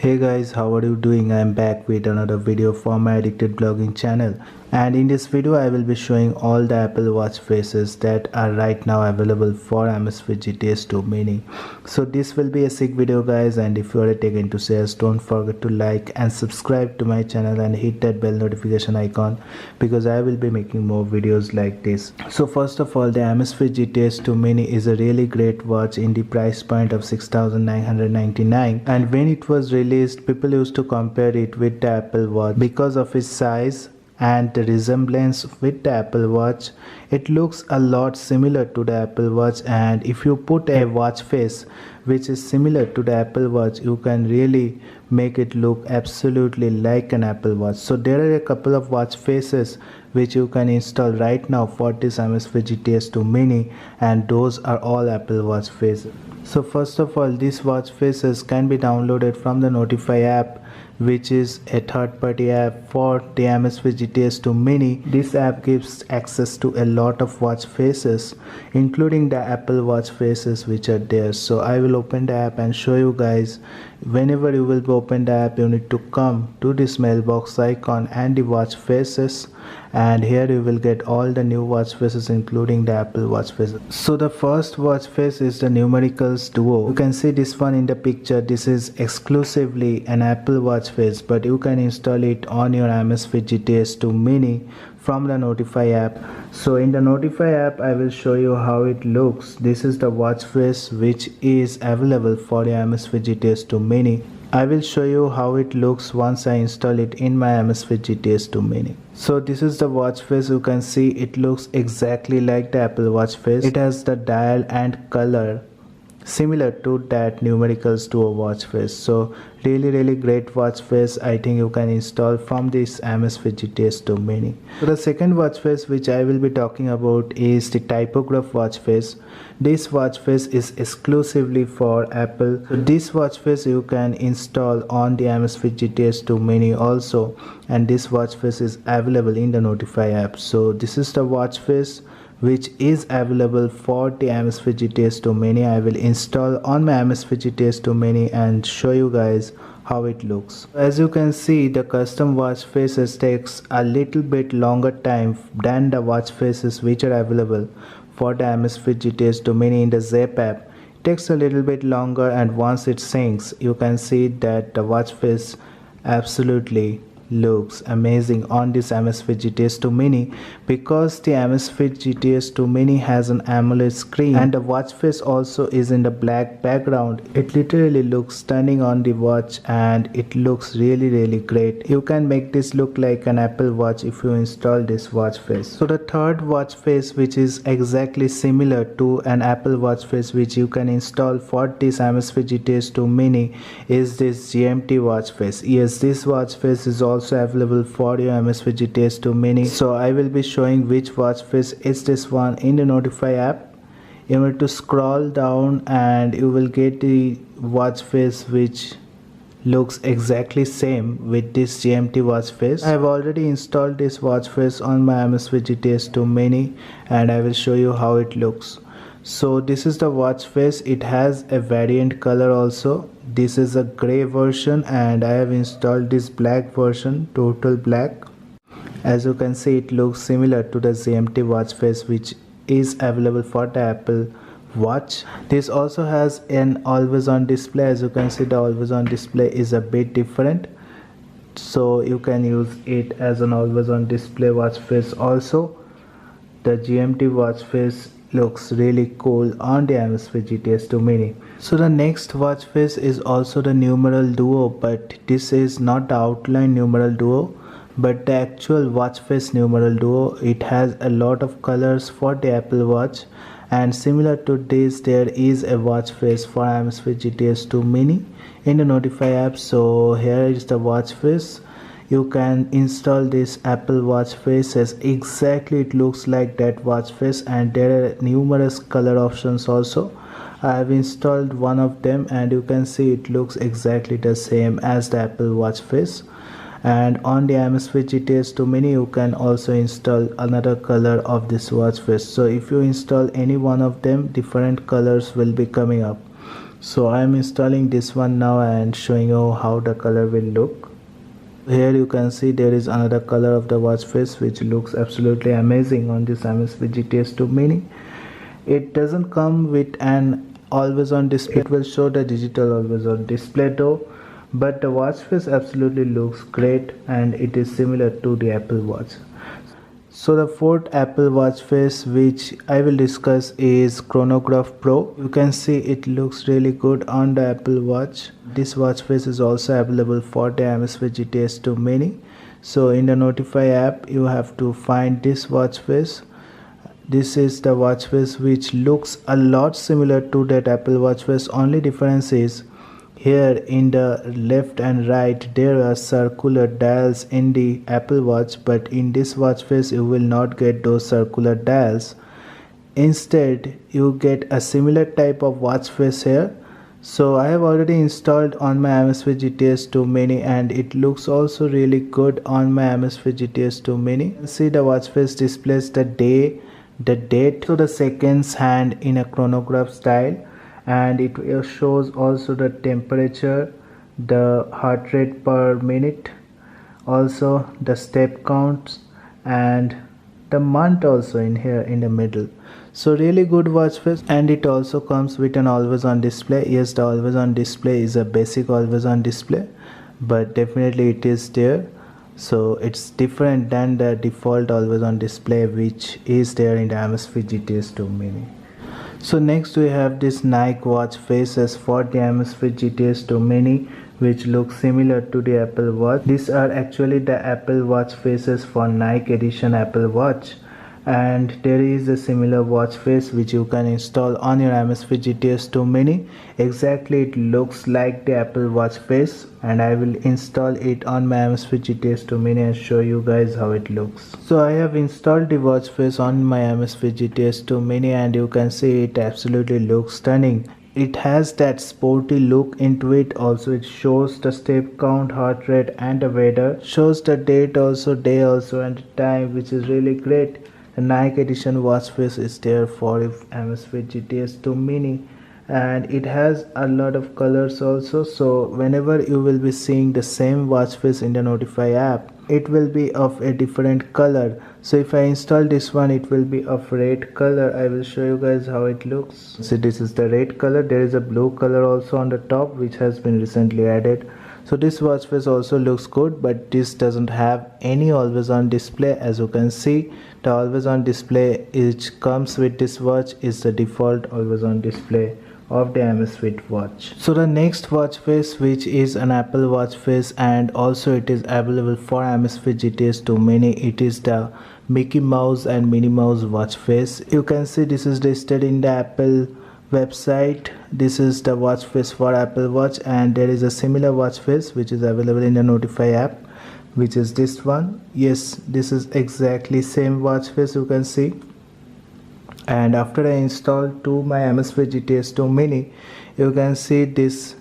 Hey guys, how are you doing? I am back with another video for my addicted blogging channel, and in this video I will be showing all the Apple Watch faces that are right now available for Amazfit Gts 2 Mini. So this will be a sick video guys, and if you are a tech enthusiast, don't forget to like and subscribe to my channel and hit that bell notification icon because I will be making more videos like this. So first of all, the Amazfit Gts 2 Mini is a really great watch in the price point of 6,999, and when it was released, people used to compare it with the Apple Watch because of its size and the resemblance with the Apple Watch. It looks a lot similar to the Apple Watch, and if you put a watch face which is similar to the Apple Watch, you can really make it look absolutely like an Apple Watch. So there are a couple of watch faces which you can install right now for this Amazfit GTS 2 Mini, and those are all Apple Watch faces. So first of all, these watch faces can be downloaded from the Notify app, which is a third-party app for the Amazfit GTS 2 Mini. This app gives access to a lot of watch faces, including the Apple Watch faces which are there. So I will open the app and show you guys. Whenever you will open the app, you need to come to this mailbox icon and the watch faces, and here you will get all the new watch faces including the Apple Watch faces. So the first watch face is the Numericals Duo. You can see this one in the picture. This is exclusively an Apple Watch face, but you can install it on your Amazfit GTS 2 Mini from the Notify app. So in the Notify app, I will show you how it looks. This is the watch face which is available for the Amazfit GTS 2 Mini. I will show you how it looks once I install it in my Amazfit GTS 2 Mini. So this is the watch face. You can see it looks exactly like the Apple Watch face. It has the dial and color similar to that Numericals Duo watch face. So really great watch face. I think you can install from this Amazfit GTS 2 Mini. So the second watch face which I will be talking about is the typograph watch face. This watch face is exclusively for Apple. So this watch face you can install on the Amazfit GTS 2 Mini also, and this watch face is available in the Notify app. So this is the watch face which is available for the Amazfit GTS 2 Mini. I will install on my Amazfit GTS 2 Mini and show you guys how it looks. As you can see, the custom watch faces takes a little bit longer time than the watch faces which are available for the Amazfit GTS 2 Mini in the Zap app. It takes a little bit longer, and once it syncs, you can see that the watch face absolutely looks amazing on this Amazfit GTS 2 Mini, because the Amazfit GTS 2 Mini has an AMOLED screen and the watch face also is in the black background. It literally looks stunning on the watch, and it looks really great. You can make this look like an Apple Watch if you install this watch face. So the third watch face which is exactly similar to an Apple Watch face which you can install for this Amazfit GTS 2 Mini is this GMT watch face. Yes, this watch face is also available for your Amazfit GTS 2 Mini. So I will be showing which watch face is this one in the Notify app. You need to scroll down and you will get the watch face which looks exactly same with this GMT watch face. I have already installed this watch face on my Amazfit GTS 2 Mini, and I will show you how it looks. So this is the watch face. It has a variant color also. This is a gray version, and I have installed this black version, total black. As you can see, it looks similar to the GMT watch face which is available for the Apple Watch. This also has an always on display. As you can see, the always on display is a bit different, so you can use it as an always on display watch face also. The GMT watch face looks really cool on the Amazfit GTS 2 Mini. So the next watch face is also the Numeral Duo, but this is not the outline Numeral Duo but the actual watch face Numeral Duo. It has a lot of colors for the Apple Watch, and similar to this there is a watch face for Amazfit GTS 2 Mini in the Notify app. So here is the watch face. You can install this Apple Watch faces exactly. It looks like that watch face, and there are numerous color options also. I have installed one of them, and you can see it looks exactly the same as the Apple Watch face. And on the Amazfit GTS 2 Mini you can also install another color of this watch face. So if you install any one of them, different colors will be coming up. So I am installing this one now and showing you how the color will look. Here you can see there is another color of the watch face which looks absolutely amazing on this Amazfit GTS 2 Mini. It doesn't come with an always on display. It will show the digital always on display though, but the watch face absolutely looks great and it is similar to the Apple Watch. So the fourth Apple Watch face which I will discuss is Chronograph Pro. You can see it looks really good on the Apple Watch. This watch face is also available for the Amazfit GTS 2 Mini. So in the Notify app you have to find this watch face. This is the watch face which looks a lot similar to that Apple Watch face. Only difference is here in the left and right there are circular dials in the Apple Watch, but in this watch face you will not get those circular dials. Instead you get a similar type of watch face here. So I have already installed on my Amazfit GTS 2 Mini and it looks also really good on my Amazfit GTS 2 Mini. See the watch face displays the day, the date, so the seconds hand in a chronograph style, and it shows also the temperature, the heart rate per minute, also the step counts and the month also in here in the middle. So really good watch face, and it also comes with an always on display. Yes, the always on display is a basic always on display, but definitely it is there. So it's different than the default always on display which is there in the Amazfit GTS 2 Mini. So next we have this Nike watch faces for the Amazfit GTS 2 Mini which looks similar to the Apple Watch. These are actually the Apple Watch faces for Nike edition Apple Watch, and there is a similar watch face which you can install on your Amazfit GTS 2 Mini. Exactly it looks like the Apple Watch face, and I will install it on my Amazfit GTS 2 Mini and show you guys how it looks. So I have installed the watch face on my Amazfit GTS 2 Mini and you can see it absolutely looks stunning. It has that sporty look into it. Also it shows the step count, heart rate and the weather, shows the date also, day also and the time, which is really great. The Nike edition watch face is there for Amazfit GTS 2 Mini, and it has a lot of colors also. So whenever you will be seeing the same watch face in the Notify app, it will be of a different color. So if I install this one, it will be of red color. I will show you guys how it looks. So this is the red color. There is a blue color also on the top which has been recently added. So this watch face also looks good, but this doesn't have any always on display. As you can see, the always on display which comes with this watch is the default always on display of the Amazfit watch. So the next watch face which is an Apple Watch face, and also it is available for Amazfit GTS 2 Mini, it is the Mickey Mouse and Minnie Mouse watch face. You can see this is listed in the Apple website. This is the watch face for Apple Watch, and there is a similar watch face which is available in the Notify app, which is this one. Yes, this is exactly same watch face you can see. And after I installed to my Amazfit GTS 2 Mini, you can see this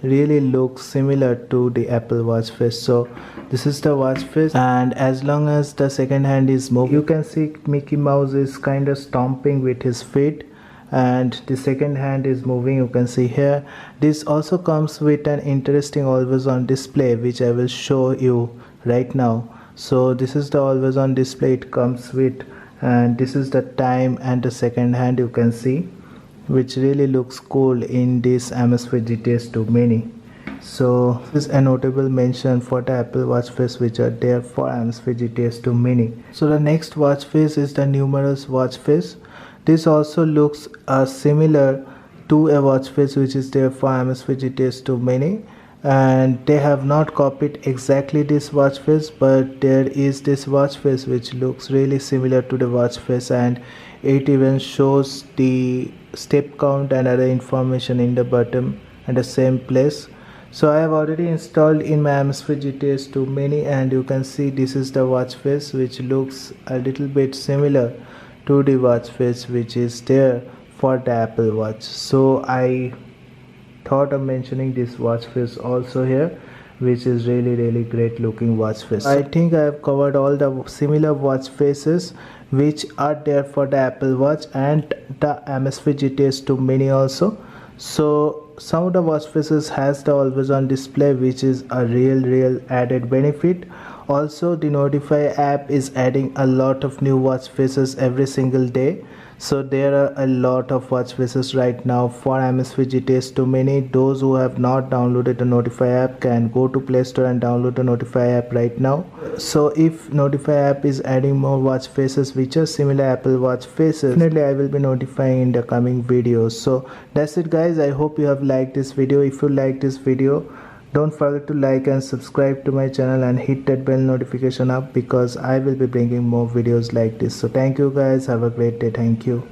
really looks similar to the Apple Watch face. So this is the watch face, and as long as the second hand is moving, you can see Mickey Mouse is kind of stomping with his feet, and the second hand is moving, you can see here. This also comes with an interesting always on display which I will show you right now. So this is the always on display it comes with, and this is the time and the second hand you can see, which really looks cool in this Amazfit GTS 2 Mini. So this is a notable mention for the Apple Watch face which are there for Amazfit GTS 2 Mini. So the next watch face is the Numericals watch face. This also looks similar to a watch face which is there for Amazfit GTS 2 Mini, and they have not copied exactly this watch face, but there is this watch face which looks really similar to the watch face, and it even shows the step count and other information in the bottom at the same place. So I have already installed in my Amazfit GTS 2 Mini, and you can see this is the watch face which looks a little bit similar to the watch face which is there for the Apple Watch. So I thought of mentioning this watch face also here, which is really great looking watch face. I think I have covered all the similar watch faces which are there for the Apple Watch and the Amazfit GTS 2 Mini also. So some of the watch faces has the always on display, which is a real added benefit. Also, the Notify app is adding a lot of new watch faces every single day. So there are a lot of watch faces right now for Amazfit GTS 2 Mini. Those who have not downloaded the Notify app can go to Play Store and download the Notify app right now. So if Notify app is adding more watch faces which are similar Apple Watch faces, definitely I will be notifying in the coming videos. So that's it guys. I hope you have liked this video. If you like this video, don't forget to like and subscribe to my channel and hit that bell notification up, because I will be bringing more videos like this. So thank you guys. Have a great day. Thank you.